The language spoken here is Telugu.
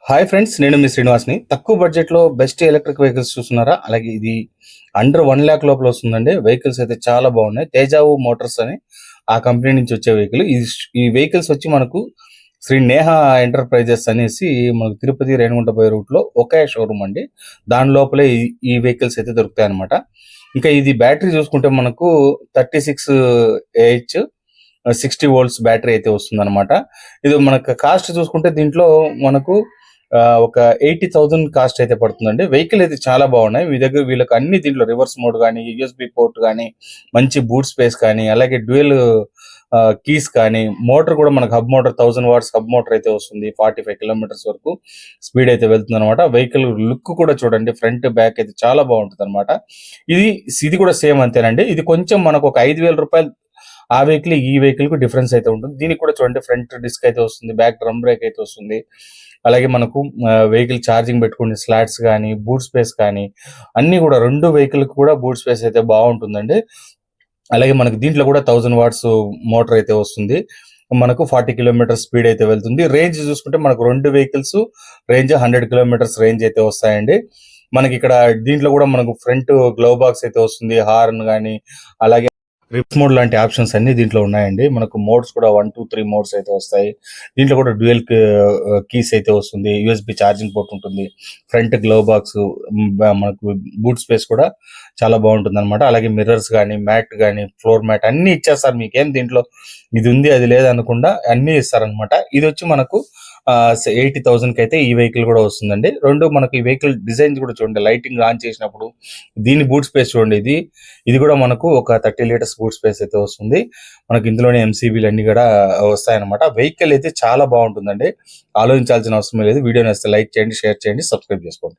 హాయ్ ఫ్రెండ్స్, నేను మీ శ్రీనివాస్ని. తక్కువ బడ్జెట్లో బెస్ట్ ఎలక్ట్రిక్ వెహికల్స్ చూస్తున్నారా? అలాగే ఇది అండర్ 1 lakh లోపల వస్తుందండి. వెహికల్స్ అయితే చాలా బాగున్నాయి. తేజావు మోటార్స్ అని ఆ కంపెనీ నుంచి వచ్చే వెహికల్. ఈ వెహికల్స్ వచ్చి మనకు శ్రీ నేహా ఎంటర్ప్రైజెస్ అనేసి మనకు తిరుపతి రేణిగుంట పోయే రూట్లో ఒకే షోరూమ్ అండి. దాని లోపలే ఈ వెహికల్స్ అయితే దొరుకుతాయి అనమాట. ఇంకా ఇది బ్యాటరీ చూసుకుంటే మనకు 36 AH 60 volts బ్యాటరీ అయితే వస్తుంది అనమాట. ఇది మనకు కాస్ట్ చూసుకుంటే దీంట్లో మనకు ఒక 80,000 కాస్ట్ అయితే పడుతుందండి. వెహికల్ అయితే చాలా బాగున్నాయి. వీళ్ళకి అన్ని దీంట్లో రివర్స్ మోడ్ కానీ, యూఎస్బి పోర్ట్ కానీ, మంచి బూట్ స్పేస్ కానీ, అలాగే డ్యూయల్ కీస్ కానీ, మోటార్ కూడా మనకు hub motor 1000 watts hub motor అయితే వస్తుంది. 45 kilometers వరకు స్పీడ్ అయితే వెళ్తుంది అనమాట. వెహికల్ లుక్ కూడా చూడండి, ఫ్రంట్ బ్యాక్ అయితే చాలా బాగుంటుంది అనమాట. ఇది కూడా సేమ్ అంతేనండి. ఇది కొంచెం మనకు ఒక 5,000 రూపాయలు ఆ వెహికల్ ఈ వెహికల్ కు డిఫరెన్స్ అయితే ఉంటుంది. దీనికి కూడా చూడండి, ఫ్రంట్ డిస్క్ అయితే వస్తుంది, బ్యాక్ డ్రమ్ బ్రేక్ అయితే వస్తుంది. అలాగే మనకు వెహికల్ ఛార్జింగ్ పెట్టుకునే స్లాట్స్ కానీ, బూట్ స్పేస్ కానీ అన్ని కూడా రెండు వెహికల్ కూడా బూట్ స్పేస్ అయితే బాగుంటుందండి. అలాగే మనకు దీంట్లో కూడా 1000 watts మోటార్ అయితే వస్తుంది. మనకు 40 kilometers స్పీడ్ అయితే వెళ్తుంది. రేంజ్ చూసుకుంటే మనకు రెండు వెహికల్స్ రేంజ్ 100 kilometers రేంజ్ అయితే వస్తాయండి. మనకి ఇక్కడ దీంట్లో కూడా మనకు ఫ్రంట్ గ్లవ్ బాక్స్ అయితే వస్తుంది, హార్న్ కానీ, అలాగే రిప్స్ మోడ్ లాంటి ఆప్షన్స్ అన్ని దీంట్లో ఉన్నాయండి. మనకు మోడ్స్ కూడా 1, 2, 3 మోడ్స్ అయితే వస్తాయి. దీంట్లో కూడా డ్యూయల్ కీస్ అయితే వస్తుంది, యూఎస్బి ఛార్జింగ్ పోర్ట్ ఉంటుంది, ఫ్రంట్ గ్లవ్ బాక్స్, మనకు బూట్ స్పేస్ కూడా చాలా బాగుంటుంది అనమాట. అలాగే మిర్రర్స్ కానీ, మ్యాట్ కానీ, ఫ్లోర్ మ్యాట్ అన్ని ఇచ్చేస్తారు. మీకేం దీంట్లో ఇది ఉంది అది లేదనకుండా అన్ని ఇస్తారనమాట. ఇది వచ్చి మనకు 80,000 కి అయితే ఈ వెహికల్ కూడా వస్తుందండి. రెండు మనకు ఈ వెహికల్ డిజైన్స్ కూడా చూడండి, లైటింగ్ ఆన్ చేసినప్పుడు దీని బూట్ స్పేస్ చూడండి. ఇది కూడా మనకు ఒక 30 liters బూట్ స్పేస్ అయితే వస్తుంది. మనకి ఇందులోనే ఎంసీబీలు అన్ని కూడా వస్తాయన్నమాట. వెహికల్ అయితే చాలా బాగుంటుందండి. ఆలోచించాల్సిన అవసరం లేదు. వీడియో నచ్చితే లైక్ చేయండి, షేర్ చేయండి, సబ్స్క్రైబ్ చేసుకోండి.